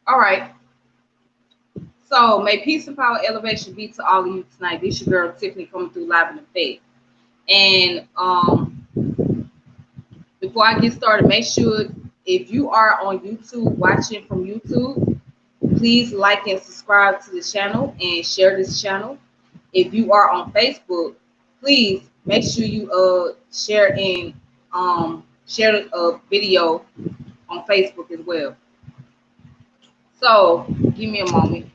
All right. So may peace and power elevation be to all of you tonight. This your girl Tiffany coming through live in effect. And before I get started, make sure if you are on YouTube watching from YouTube, please like and subscribe to the channel and share this channel. If you are on Facebook, please make sure you share a video on Facebook as well. So give me a moment.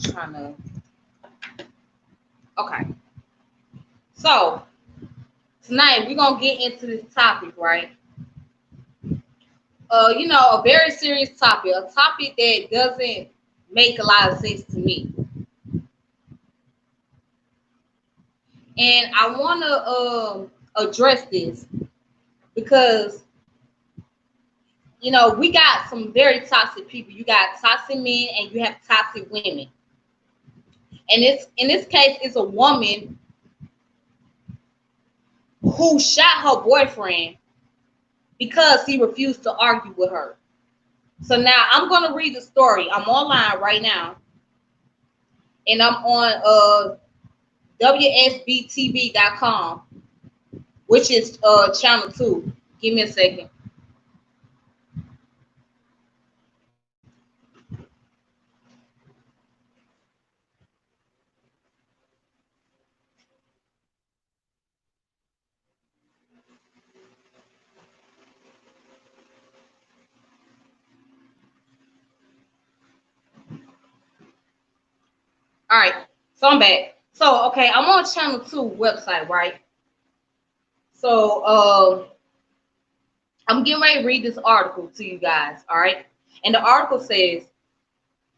Trying to okay. So tonight we're gonna get into this topic, right? A very serious topic, a topic that doesn't make a lot of sense to me. And I wanna address this because we got some very toxic people. You got toxic men and you have toxic women. And it's in this case, it's a woman who shot her boyfriend because he refused to argue with her. So now I'm gonna read the story. I'm online right now, and I'm on WSBTV.com, which is channel 2. Give me a second. All right, so I'm back. So okay, I'm on channel 2 website, right? So I'm getting ready to read this article to you guys, all right? And the article says,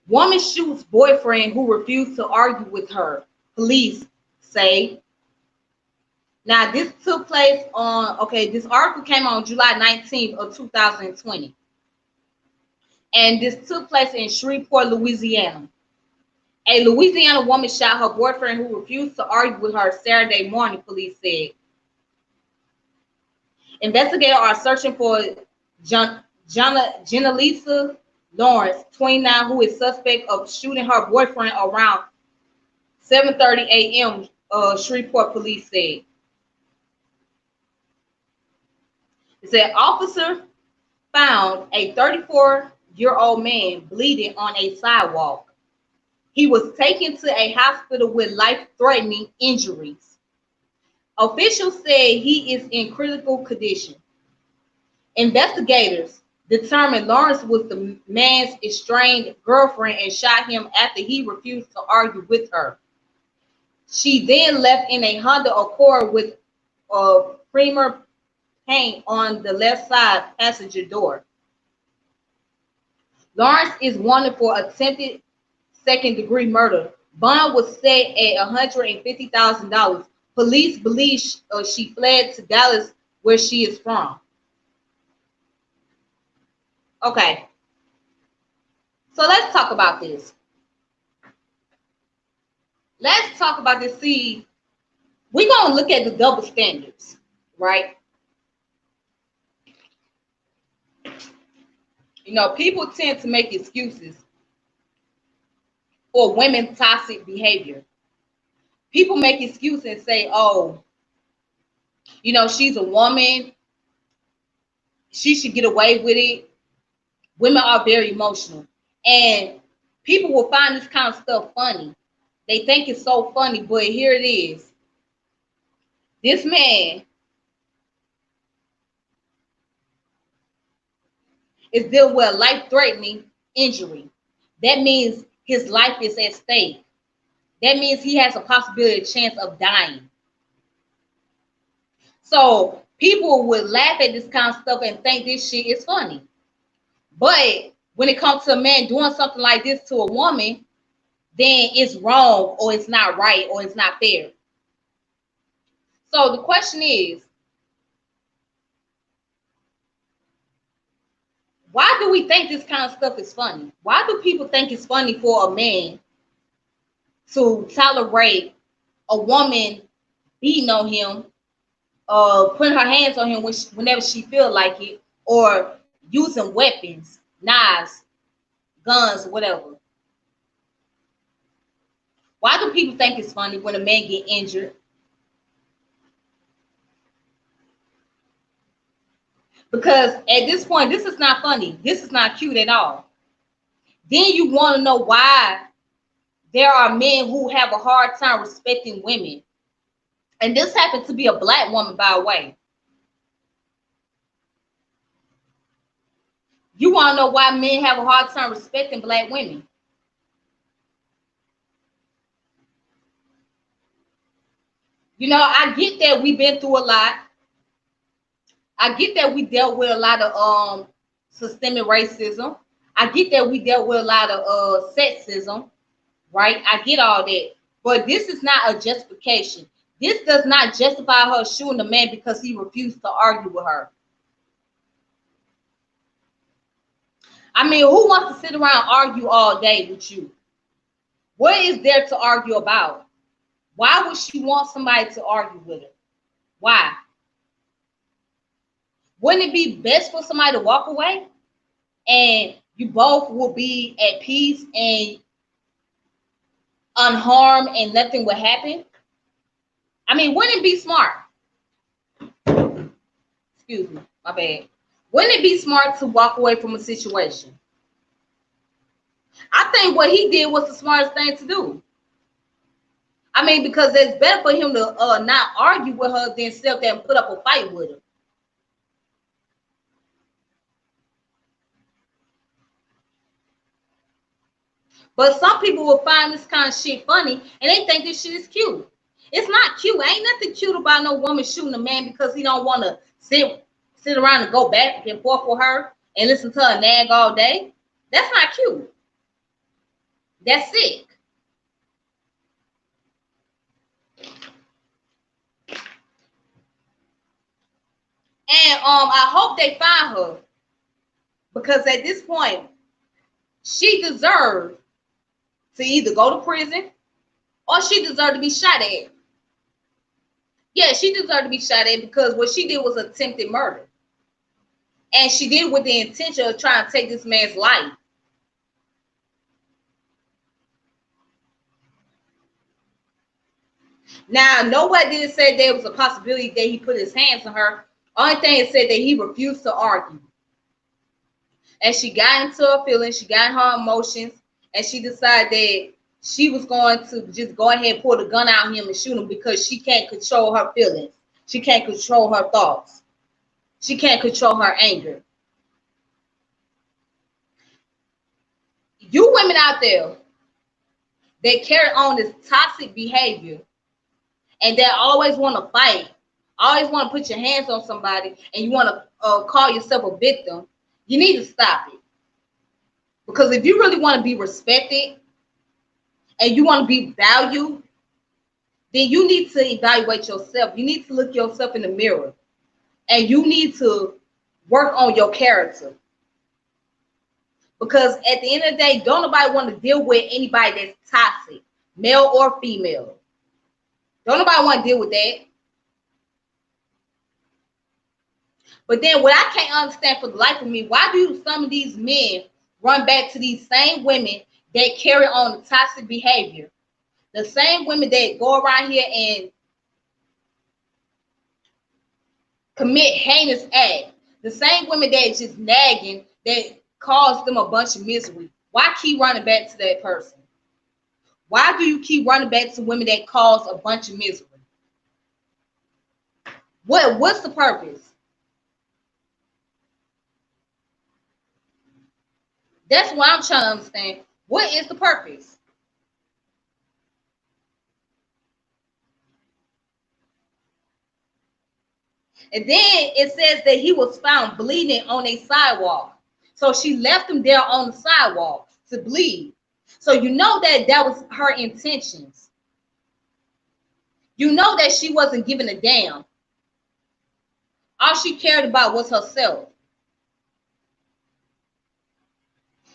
woman shoots boyfriend who refused to argue with her. Police say. Now, this took place this article came on July 19th of 2020. And this took place in Shreveport, Louisiana. A Louisiana woman shot her boyfriend who refused to argue with her Saturday morning, police said. Investigators are searching for Jenalisa Lawrence, 29, who is suspect of shooting her boyfriend around 7:30 a.m., Shreveport police said. It said officer found a 34-year-old man bleeding on a sidewalk. He was taken to a hospital with life-threatening injuries. Officials said he is in critical condition. Investigators determined Lawrence was the man's estranged girlfriend and shot him after he refused to argue with her. She then left in a Honda Accord with primer paint on the left side passenger door. Lawrence is wanted for attempted second-degree murder. Bond was set at $150,000. Police believe she fled to Dallas, where she is from. Okay, so let's talk about this. Let's talk about this. See, we're going to look at the double standards, right? People tend to make excuses for women's toxic behavior. People make excuses and say, oh, she's a woman. She should get away with it. Women are very emotional. And people will find this kind of stuff funny. They think it's so funny, but here it is. This man is dealing with a life-threatening injury. That means his life is at stake. That means he has a possibility, a chance of dying. So people would laugh at this kind of stuff and think this shit is funny. But when it comes to a man doing something like this to a woman, then it's wrong or it's not right or it's not fair. So the question is, why do we think this kind of stuff is funny? Why do people think it's funny for a man to tolerate a woman beating on him, putting her hands on him whenever she feels like it, or using weapons, knives, guns, whatever. Why do people think it's funny when a man get injured? Because at this point, this is not funny. This is not cute at all. Then you want to know why there are men who have a hard time respecting women. And this happened to be a black woman, by the way. You want to know why men have a hard time respecting black women. You know, I get that we've been through a lot. I get that we dealt with a lot of systemic racism. I get that we dealt with a lot of sexism, right? I get all that. But this is not a justification. This does not justify her shooting the man because he refused to argue with her. I mean, who wants to sit around and argue all day with you? What is there to argue about? Why would she want somebody to argue with her? Why? Wouldn't it be best for somebody to walk away and you both will be at peace and unharmed and nothing will happen? I mean, wouldn't it be smart? Excuse me, my bad. Wouldn't it be smart to walk away from a situation? I think what he did was the smartest thing to do. I mean, because it's better for him to not argue with her than sit there and put up a fight with her. But some people will find this kind of shit funny and they think this shit is cute. It's not cute. Ain't nothing cute about no woman shooting a man because he don't want to sit around and go back and forth with her and listen to her nag all day. That's not cute. That's sick. And I hope they find her because at this point, she deserved to either go to prison or she deserved to be shot at. Yeah, she deserved to be shot at because what she did was attempted murder. And she did it with the intention of trying to take this man's life. Now, nobody didn't say there was a possibility that he put his hands on her. Only thing it said that he refused to argue. And she got into her feelings, she got her emotions, and she decided that she was going to just go ahead and pull the gun out on him and shoot him because she can't control her feelings. She can't control her thoughts. She can't control her anger. You women out there that carry on this toxic behavior and that always want to fight, always want to put your hands on somebody, and you want to call yourself a victim, you need to stop it. Because if you really want to be respected and you want to be valued, then you need to evaluate yourself. You need to look yourself in the mirror and you need to work on your character. Because at the end of the day, don't nobody want to deal with anybody that's toxic, male or female. Don't nobody want to deal with that. But then what I can't understand for the life of me, why do some of these men run back to these same women that carry on the toxic behavior? The same women that go around here and commit heinous acts. The same women that just nagging that cause them a bunch of misery. Why keep running back to that person? Why do you keep running back to women that cause a bunch of misery? What's the purpose? That's what I'm trying to understand. What is the purpose? And then it says that he was found bleeding on a sidewalk. So she left him there on the sidewalk to bleed. So you know that that was her intentions. You know that she wasn't giving a damn. All she cared about was herself.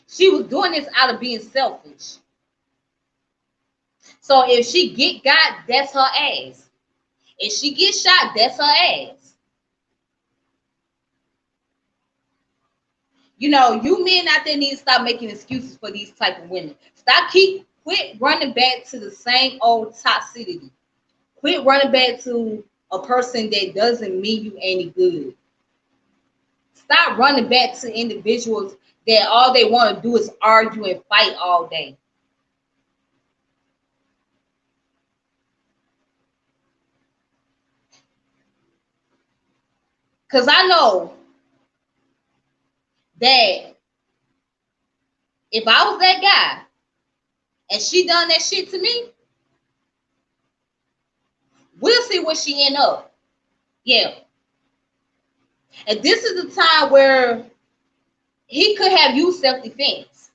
She was doing this out of being selfish. So if she get got, that's her ass. If she gets shot, that's her ass. You know, you men out there need to stop making excuses for these type of women. Quit running back to the same old toxicity. Quit running back to a person that doesn't mean you any good. Stop running back to individuals that all they want to do is argue and fight all day. Because I know that if I was that guy and she done that shit to me, we'll see where she end up. Yeah. And this is the time where he could have used self-defense.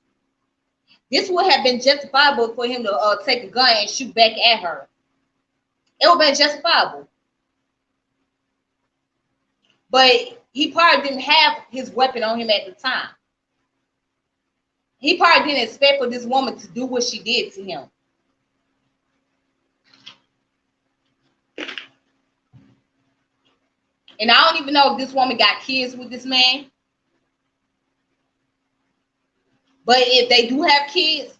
This would have been justifiable for him to take a gun and shoot back at her. It would have been justifiable. But he probably didn't have his weapon on him at the time. He probably didn't expect for this woman to do what she did to him. And I don't even know if this woman got kids with this man. But if they do have kids,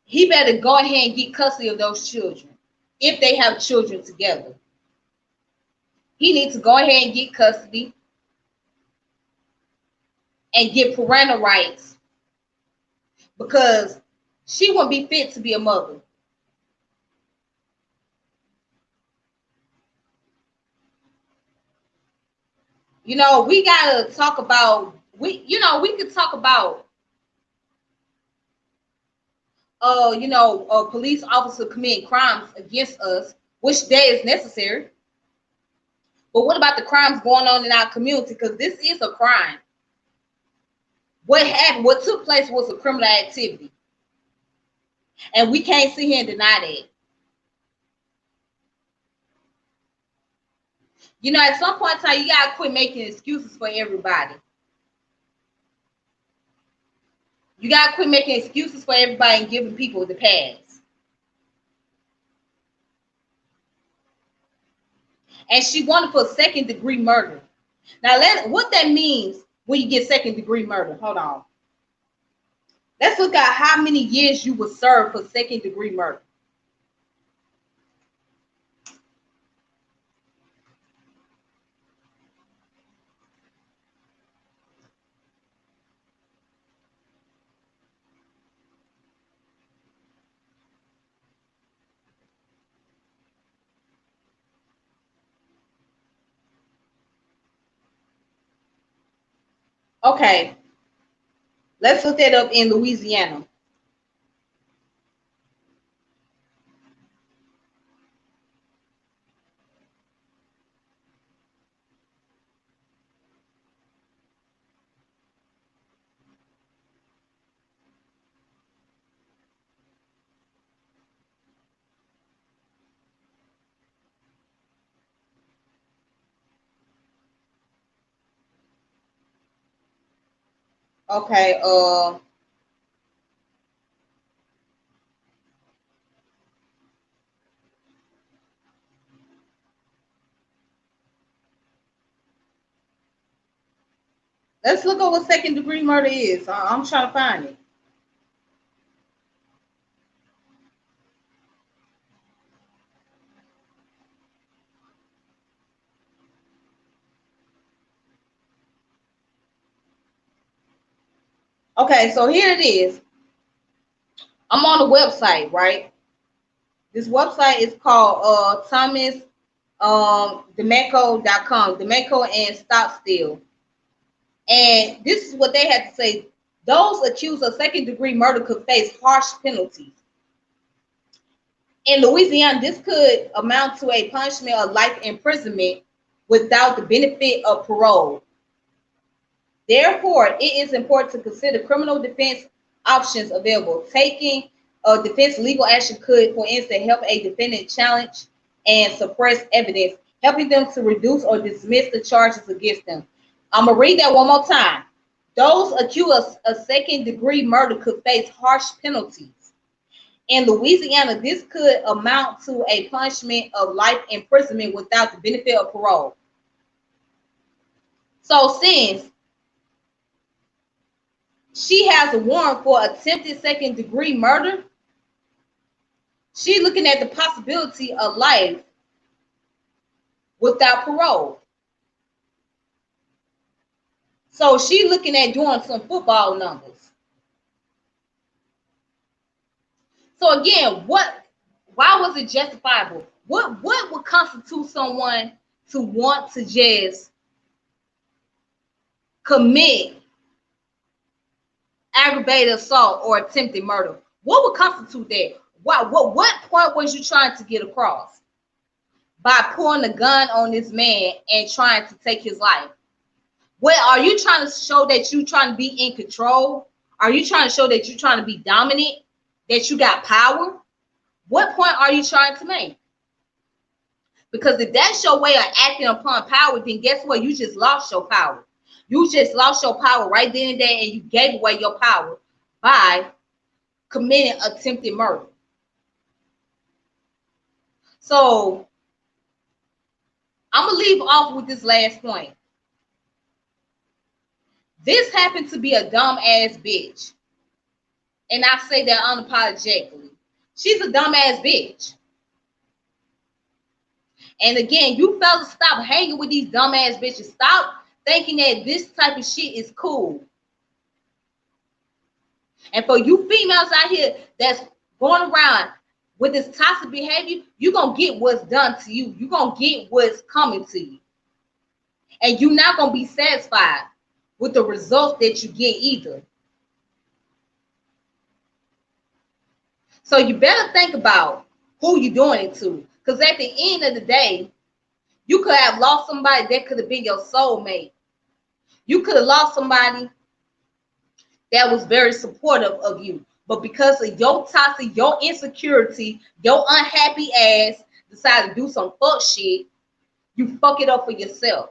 he better go ahead and get custody of those children. If they have children together, he needs to go ahead and get custody and get parental rights, because she wouldn't be fit to be a mother. You know, we gotta talk about we could talk about a police officer committing crimes against us, which that is necessary. But what about the crimes going on in our community? Because this is a crime. What took place was a criminal activity. And we can't sit here and deny that. You know, at some point in time, you gotta quit making excuses for everybody. You gotta quit making excuses for everybody and giving people the pass. And she wanted for second-degree murder. Now, what that means when you get second-degree murder. Hold on. Let's look at how many years you will serve for second-degree murder. Okay, let's look that up in Louisiana. Okay, let's look at what second-degree murder is. I'm trying to find it. Okay, so here it is. I'm on the website, right? This website is called Thomas Demeco.com, Demeco and Stockstill. And this is what they had to say. Those accused of second-degree murder could face harsh penalties. In Louisiana, this could amount to a punishment of life imprisonment without the benefit of parole. Therefore, it is important to consider criminal defense options available. Taking a defense legal action could, for instance, help a defendant challenge and suppress evidence, helping them to reduce or dismiss the charges against them. I'm going to read that one more time. Those accused of second-degree murder could face harsh penalties. In Louisiana, this could amount to a punishment of life imprisonment without the benefit of parole. So since she has a warrant for attempted second-degree murder. She's looking at the possibility of life without parole. So she's looking at doing some football numbers. So again, why was it justifiable? What would constitute someone to want to just commit aggravated assault or attempted murder? What would constitute that? What point was you trying to get across by pulling a gun on this man and trying to take his life? What are you trying to show, that you trying to be in control? Are you trying to show that you're trying to be dominant, that you got power? What point are you trying to make? Because if that's your way of acting upon power, then guess what? You just lost your power. You just lost your power right then and there, and you gave away your power by committing attempted murder. So I'm going to leave off with this last point. This happened to be a dumb ass bitch. And I say that unapologetically. She's a dumb ass bitch. And again, you fellas, stop hanging with these dumb ass bitches. Stop thinking that this type of shit is cool. And for you females out here that's going around with this toxic behavior, you're going to get what's done to you. You're going to get what's coming to you. And you're not going to be satisfied with the results that you get either. So you better think about who you're doing it to. Because at the end of the day, you could have lost somebody that could have been your soulmate. You could have lost somebody that was very supportive of you. But because of your toxic, your insecurity, your unhappy ass decided to do some fuck shit, you fuck it up for yourself.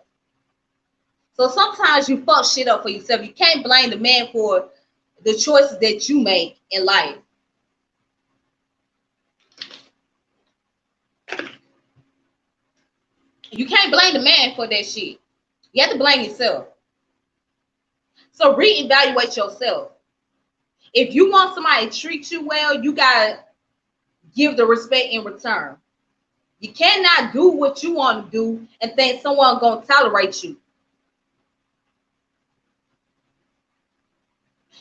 So sometimes you fuck shit up for yourself. You can't blame the man for the choices that you make in life. You can't blame the man for that shit. You have to blame yourself. So reevaluate yourself. If you want somebody to treat you well, you gotta give the respect in return. You cannot do what you want to do and think someone gonna tolerate you.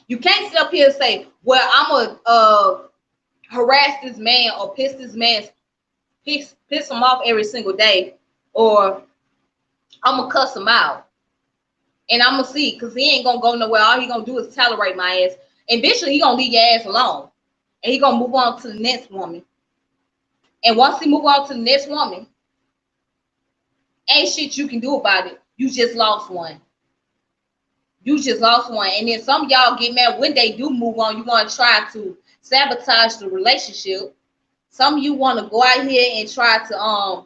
You can't sit up here and say, well, I'm gonna harass this man or piss him off every single day, or I'm gonna cuss him out. And I'm gonna see, because he ain't gonna go nowhere. All he gonna do is tolerate my ass. Eventually, he gonna leave your ass alone. And he gonna move on to the next woman. And once he move on to the next woman, ain't shit you can do about it. You just lost one. You just lost one. And then some of y'all get mad when they do move on. You want to try to sabotage the relationship. Some of you want to go out here and try to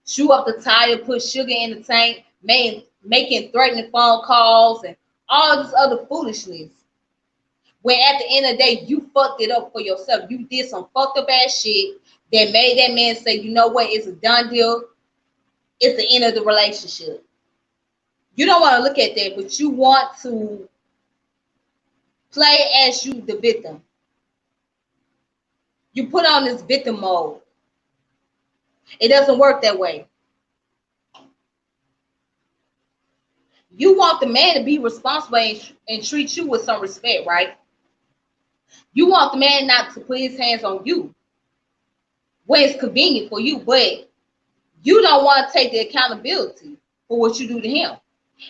shoot up the tire, put sugar in the tank, making threatening phone calls and all this other foolishness. When at the end of the day, you fucked it up for yourself. You did some fucked up ass shit that made that man say, you know what, it's a done deal. It's the end of the relationship. You don't want to look at that, but you want to play as you the victim. You put on this victim mode. It doesn't work that way. You want the man to be responsible and treat you with some respect, right? You want the man not to put his hands on you when it's convenient for you, but you don't want to take the accountability for what you do to him.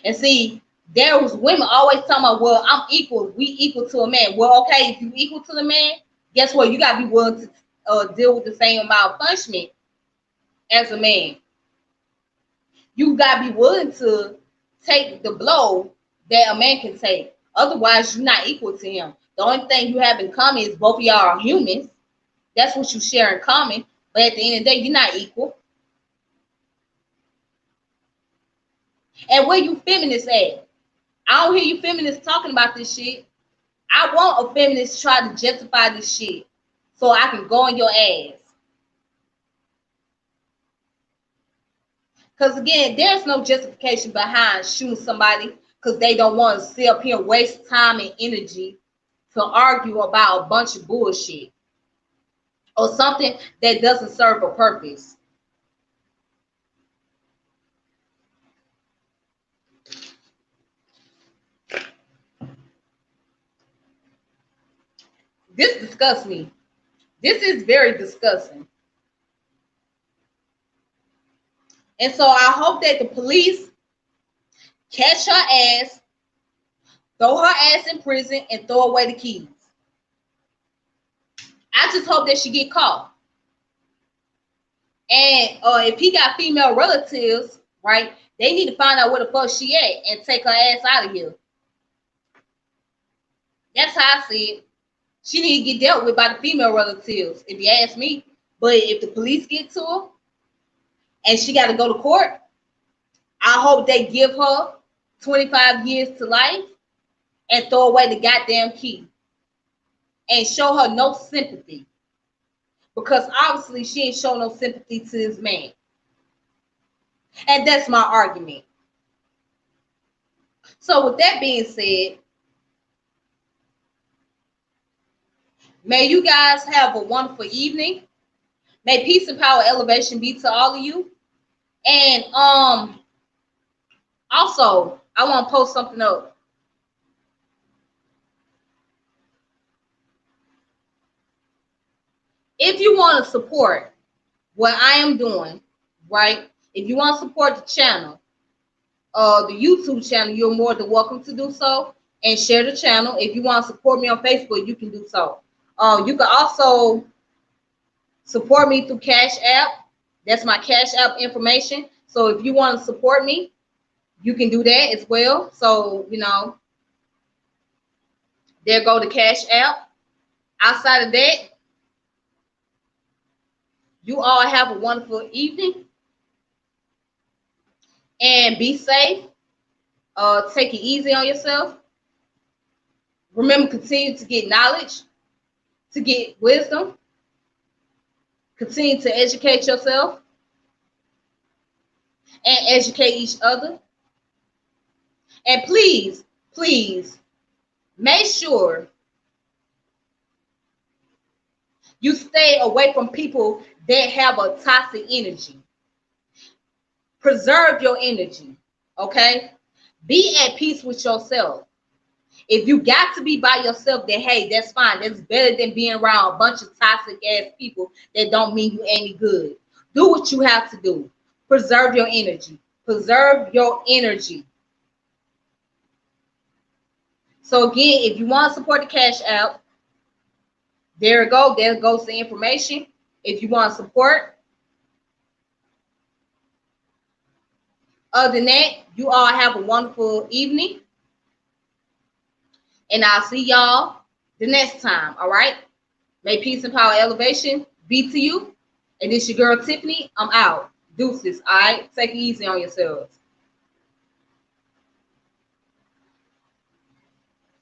And see, there was women always talking about, well, I'm equal. We equal to a man. Well, okay, if you equal to the man, guess what? You got to be willing to deal with the same amount of punishment as a man. You got to be willing to take the blow that a man can take. Otherwise, you're not equal to him. The only thing you have in common is both of y'all are humans. That's what you share in common. But at the end of the day, you're not equal. And where you feminists at? I don't hear you feminists talking about this shit. I want a feminist to try to justify this shit so I can go on your ass. Because again, there's no justification behind shooting somebody because they don't want to sit up here and waste time and energy to argue about a bunch of bullshit or something that doesn't serve a purpose. This disgusts me. This is very disgusting. And so I hope that the police catch her ass, throw her ass in prison, and throw away the keys. I just hope that she get caught. And if he got female relatives, right, they need to find out where the fuck she at and take her ass out of here. That's how I see it. She need to get dealt with by the female relatives, if you ask me. But if the police get to her and she got to go to court, I hope they give her 25 years to life and throw away the goddamn key and show her no sympathy, because obviously she ain't show no sympathy to this man. And that's my argument. So with that being said, may you guys have a wonderful evening. May peace and power elevation be to all of you. And also, I want to post something up. If you want to support what I am doing, right? If you want to support the channel, the YouTube channel, you're more than welcome to do so, and share the channel. If you want to support me on Facebook, you can do so. You can also support me through Cash App. That's my Cash App information. So if you want to support me, you can do that as well. So, you know, there go the Cash App. Outside of that, you all have a wonderful evening and be safe. Take it easy on yourself. Remember, continue to get knowledge, to get wisdom. Continue to educate yourself and educate each other. And please, please make sure you stay away from people that have a toxic energy. Preserve your energy, okay? Be at peace with yourself. If you got to be by yourself, then hey, that's fine. That's better than being around a bunch of toxic ass people that don't mean you any good. Do what you have to do. Preserve your energy. Preserve your energy. So again, if you want to support the Cash App, there it goes. There goes the information. If you want to support. Other than that, you all have a wonderful evening. And I'll see y'all the next time, all right? May peace and power elevation be to you. And this your girl, Tiffany. I'm out. Deuces, all right? Take it easy on yourselves.